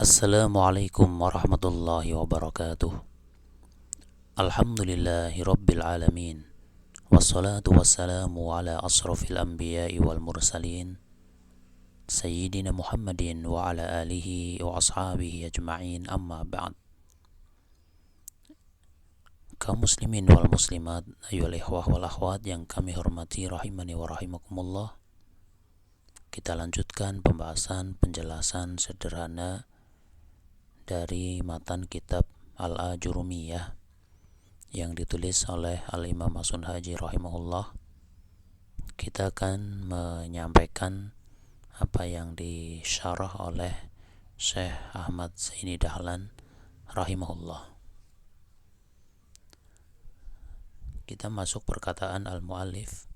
Assalamualaikum warahmatullahi wabarakatuh. Alhamdulillahi rabbil alamin. Wassalatu wassalamu ala asrafil anbiya'i wal mursalin Sayyidina Muhammadin wa ala alihi wa ashabihi ajma'in, amma ba'd. Kaum muslimin wal muslimat, ayyuhal ikhwah wal akhwat yang kami hormati rahimani wa rahimakumullah. Kita lanjutkan pembahasan penjelasan sederhana dari matan kitab Al-Ajurumiyah yang ditulis oleh Al-Imam As-Sunhaji rahimahullah. Kita akan menyampaikan apa yang disyarah oleh Syekh Ahmad Zaini Dahlan rahimahullah. Kita masuk perkataan al-muallif,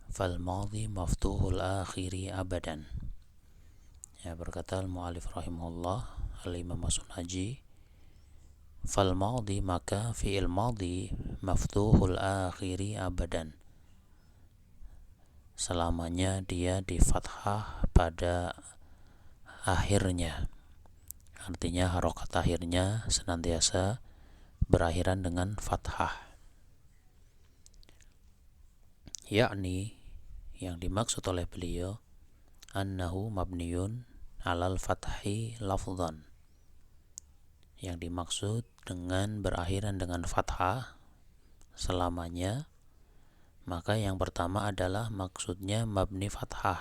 fal madhi maftuhul akhiri abadan. Ya, berkata al-muallif rahimahullah, Al-Imam As-Sunhaji, fal madhi, maka fi'il madhi maftuhul akhiri abadan, selamanya dia di fathah pada akhirnya. Artinya harokat akhirnya senantiasa berakhiran dengan fathah. Yakni yang dimaksud oleh beliau annahu mabniyun alal fathi lafdhan. Yang dimaksud dengan berakhiran dengan fathah selamanya, maka yang pertama adalah maksudnya mabni fathah.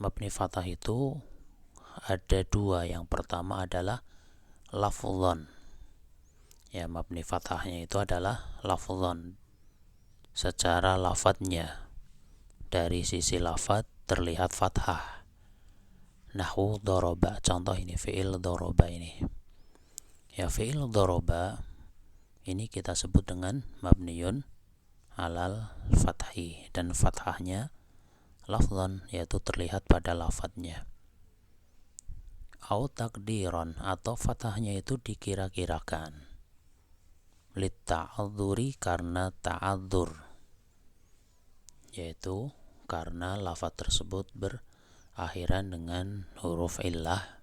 Mabni fathah itu ada dua. Yang pertama adalah lafdhan. Ya, mabni fathahnya itu adalah lafdhan, secara lafadznya. Dari sisi lafadz terlihat fathah. Nahu doroba, contoh ini fi'il doroba ini. Ya, fi'il doroba ini kita sebut dengan mabniyun alal fathi, dan fathahnya lafdhan, yaitu terlihat pada lafadznya. Au takdiron, atau fathahnya itu dikira-kirakan. Lit ta'adzuri, karena ta'adzur, yaitu karena lafadz tersebut berakhiran dengan huruf illah,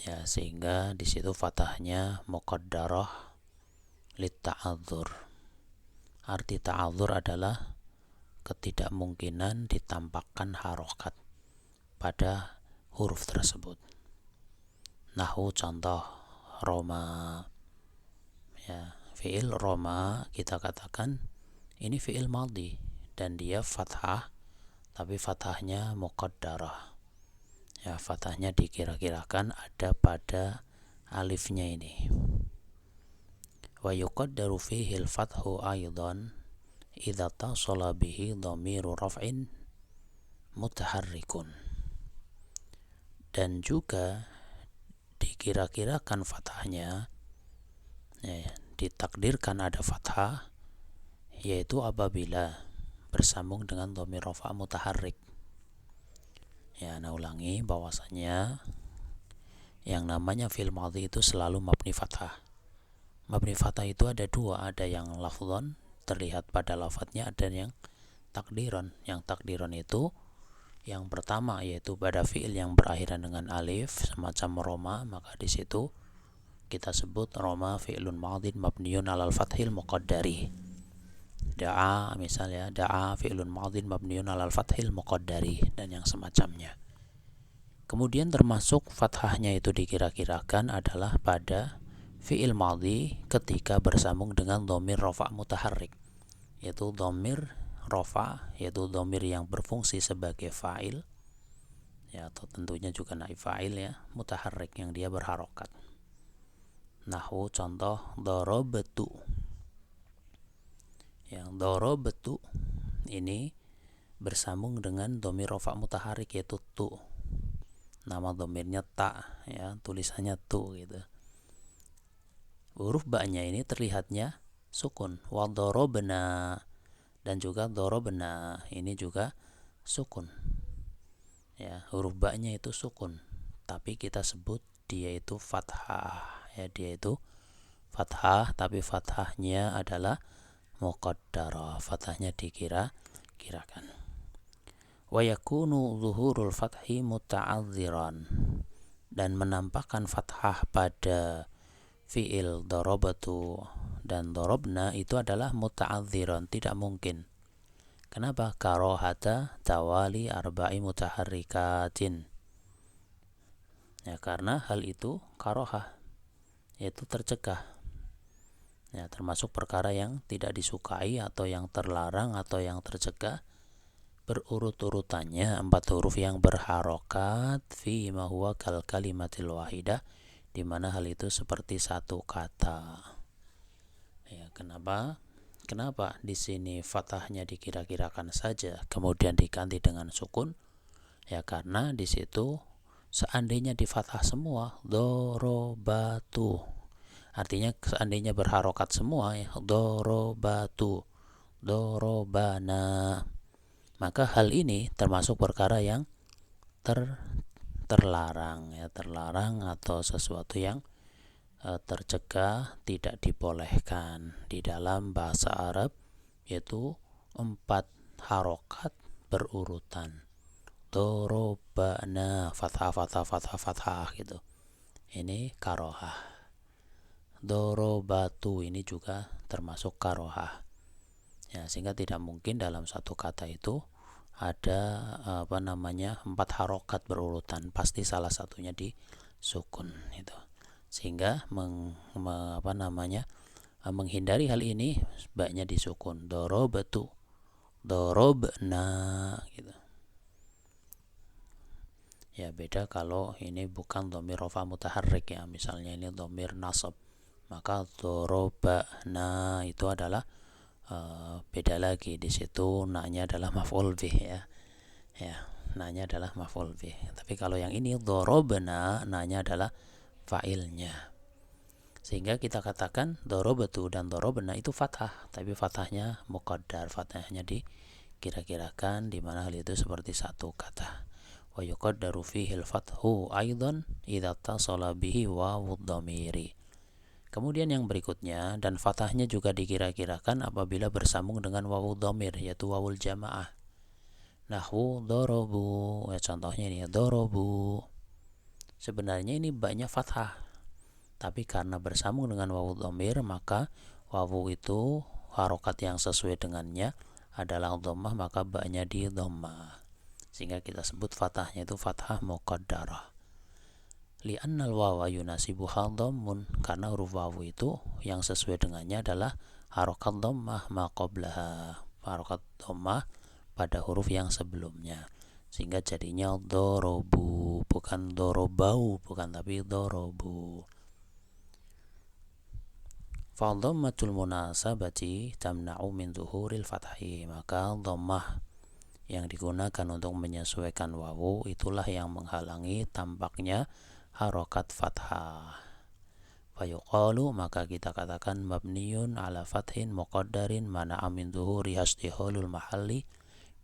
ya, sehingga di situ fathahnya muqaddarah lit ta'adzur. Arti ta'adzur adalah ketidakmungkinan ditampakkan harokat pada huruf tersebut. Nahu, contoh Roma. Ya, fi'il Roma kita katakan ini fi'il madhi dan dia fathah, tapi fathahnya muqaddarah. Ya, fathahnya dikira-kirakan ada pada alifnya ini. Wa yuqaddaru fihi al-fathu aidan idza tasala bihi dhamiru raf'in mutaharrikun. Dan juga dikira-kirakan fathahnya, ya, ditakdirkan ada fathah, yaitu apabila bersambung dengan dhamir rafa' mutaharrik. Ya, ana ulangi bahwasanya yang namanya fi'il madhi itu selalu mabni fathah. Mabni fathah itu ada dua, ada yang lafdhan terlihat pada lafadznya, ada yang takdiron. Yang takdiron itu yang pertama, yaitu pada fi'il yang berakhiran dengan alif semacam Roma, maka di situ kita sebut Roma fi'lun madhin mabniyun alal fathil muqaddari. Da'a misalnya, da'a fi'lun madhin mabniyun alal fathil muqaddari, dan yang semacamnya. Kemudian termasuk fathahnya itu dikira-kirakan adalah pada fi'il madhi ketika bersambung dengan dhamir rafa' mutaharrik, yaitu dhamir rafa', yaitu dhamir yang berfungsi sebagai fa'il, ya, atau tentunya juga naib fa'il, ya, mutaharrik yang dia berharokat. Nahu, contoh darabtu. Yang darabtu ini bersambung dengan dhamir rafa' mutaharrik, yaitu tu. Nama dhamirnya ta, ya, tulisannya tu gitu. Huruf ba-nya ini terlihatnya sukun. Wa darabna, dan juga darabna ini juga sukun. Ya, huruf ba-nya itu sukun, tapi kita sebut dia itu fathah. Ya, dia itu fathah, tapi fathahnya adalah muqaddarah, fathahnya dikira-kirakan. Wa yakunu zuhurul fathi muta'adziran, dan menampakkan fathah pada fi'il darabatu dan darabna itu adalah muta'adziran, tidak mungkin. Kenapa? Karohata tawali arba'i mutaharrikatin. Ya, karena hal itu karohah, yaitu tercegah. Ya, termasuk perkara yang tidak disukai atau yang terlarang atau yang tercegah berurut-urutannya 4 huruf yang berharokat fi ma huwa kal kalimatil wahidah, di mana hal itu seperti satu kata. Ya, kenapa di sini fathahnya dikira-kirakan saja kemudian diganti dengan sukun? Ya, karena di situ seandainya di fathah semua, dorobatu, artinya seandainya berharokat semua, ya, dorobatu, dorobana, maka hal ini termasuk perkara yang terlarang, ya, terlarang atau sesuatu yang tercegah, tidak dibolehkan di dalam bahasa Arab, yaitu 4 harokat berurutan. Dorobana, fathah, fathah, fathah, fathah gitu. Ini karohah. Dorobatu ini juga termasuk karohah. Ya, sehingga tidak mungkin dalam satu kata itu ada 4 harokat berurutan, pasti salah satunya di sukun itu. Sehingga menghindari hal ini sebaiknya disukun. Dorobatu, dorobna gitu. Ya, beda kalau ini bukan dhamir rafa mutaharrik, ya, misalnya ini dhamir nasab, maka dorobana itu adalah beda lagi. Di situ na-nya adalah maf'ul bih, ya, na-nya adalah maf'ul bih. Tapi kalau yang ini dorobna, na-nya adalah fa'ilnya, sehingga kita katakan dorobatu dan dorobna itu fathah, tapi fathahnya muqaddar, fathahnya dikira-kirakan, di mana hal itu seperti satu kata. Wa yuqaddaru fihi al-fathu aidan idza tasala bihi wawud dhamiri. Kemudian yang berikutnya, dan fathahnya juga dikira-kirakan apabila bersambung dengan wawud dhamir, yaitu wawul jamaah. Nahwu dorobu, ya, contohnya ini, dorobu. Sebenarnya ini banyak fathah, tapi karena bersambung dengan wawud dhamir, maka wawu itu harokat yang sesuai dengannya adalah dhammah, maka ba-nya di dhammah, sehingga kita sebut fathahnya itu fathah muqaddarah. Li'annal wawa yunasibuha dhammun, karena huruf wawu itu yang sesuai dengannya adalah harokat dhammah ma qablaha, harokat dhammah pada huruf yang sebelumnya, sehingga jadinya dorobu, bukan dorobau, bukan, tapi dorobu. Fa dhammatul munasabati tamna'u min zuhuril fathi, maka dhammah yang digunakan untuk menyesuaikan wawu itulah yang menghalangi tampaknya harokat fathah. Fayuqalu, maka kita katakan mabniyun ala fathin muqaddarin mana'a min zuhuri hastiholul mahalli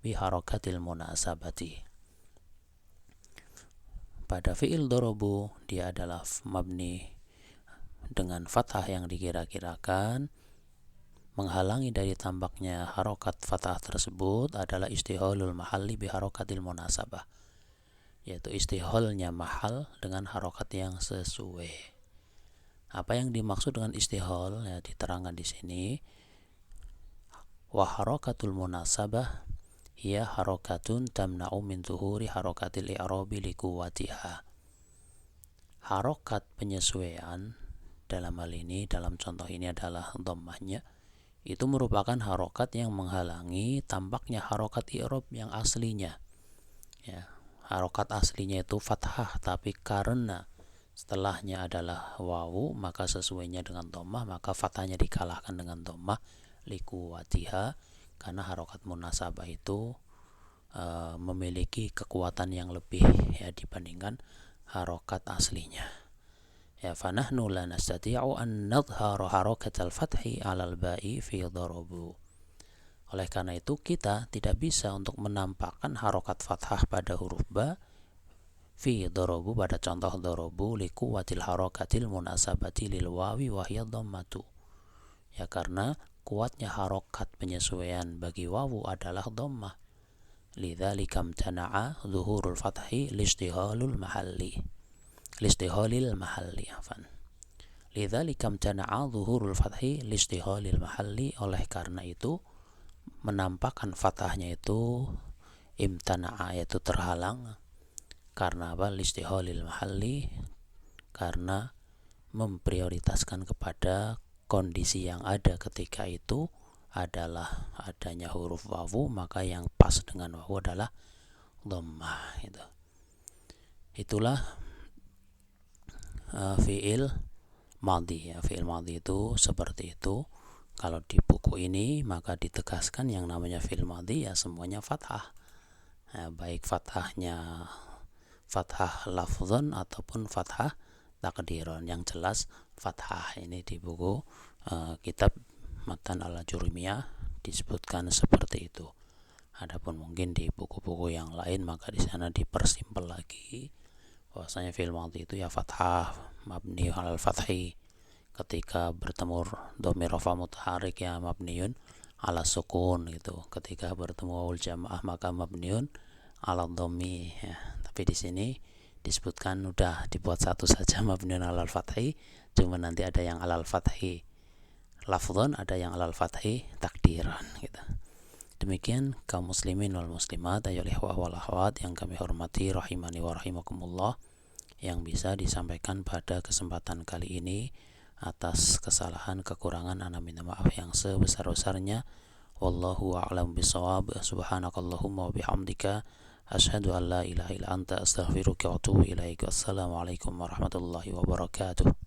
bi harokatil munasabati. Pada fi'il dorobu dia adalah mabni dengan fathah yang dikira-kirakan, menghalangi dari tampaknya harokat fathah tersebut adalah istiholul mahalli bi harokatil munasabah, yaitu istiholnya mahal dengan harokat yang sesuai. Apa yang dimaksud dengan istihol, ya, diterangkan di sini. Wa harokatul munasabah hiya harokatun tamna'u min zuhuri harokatil i'rabi liquwatiha. Harokat penyesuaian dalam hal ini, dalam contoh ini adalah dhammahnya, itu merupakan harokat yang menghalangi tampaknya harokat i'rab yang aslinya, ya. Harokat aslinya itu fathah, tapi karena setelahnya adalah wawu, maka sesuainya dengan dhammah, maka fathahnya dikalahkan dengan dhammah liquwatiha, karena harokat munasabah itu memiliki kekuatan yang lebih, ya, dibandingkan harokat aslinya. Ya, fanahnu la nastati'u an nadhhara harakatal fathi 'alal ba'i fi darabu. Oleh karena itu kita tidak bisa untuk menampakkan harokat fathah pada huruf ba fi darabu, pada contoh darabu, liquwatil harakatil munasabati lil wawi wa hiya dhammatu. Ya, karena kuatnya harokat penyesuaian bagi wawu adalah dhammah. Lidzalika imtana'a zuhurul fathi listihalul mahalli. listihalil mahalli afan. Lidzalika amtana'a zuhurul fathi listihalil mahalli, oleh karena itu menampakkan fathahnya itu imtana'a, yaitu terhalang. Karena apa? Listihalil mahalli, karena memprioritaskan kepada kondisi yang ada ketika itu adalah adanya huruf wawu, maka yang pas dengan wawu adalah dhammah gitu. Itulah fi'il madhi ya. Fi'il madhi itu seperti itu. Kalau di buku ini maka ditegaskan yang namanya fi'il madhi ya semuanya fathah. Baik fathahnya fathah lafzan ataupun fathah takdiran. Yang jelas fathah ini di buku kitab Matan al-Jurumiyah disebutkan seperti itu. Adapun mungkin di buku-buku yang lain maka di sana dipersimpel lagi bahwasanya fi'il madhi itu ya fathah mabni alal fathi, ketika bertemu dhamir rafa mutaharrik ya mabniun ala sukun gitu, ketika bertemu wawul jamaah maka mabniun ala dhammi ya. Tapi di sini disebutkan udah dibuat satu saja mabniun alal fathi, cuma nanti ada yang alal fathi lafdhan, ada yang alal fathi takdiran gitu. Demikian kaum muslimin wal muslimat ayyuhal ikhwah wal akhwat yang kami hormati rahimani wa rahimakumullah, yang bisa disampaikan pada kesempatan kali ini. Atas kesalahan kekurangan ana minta maaf yang sebesar-besarnya. Wallahu a'lam bishawab. Subhanakallahumma wa bihamdika asyhadu an la ilaha illa anta astaghfiruka wa atubu ilaik. Wassalamualaikum warahmatullahi wabarakatuh.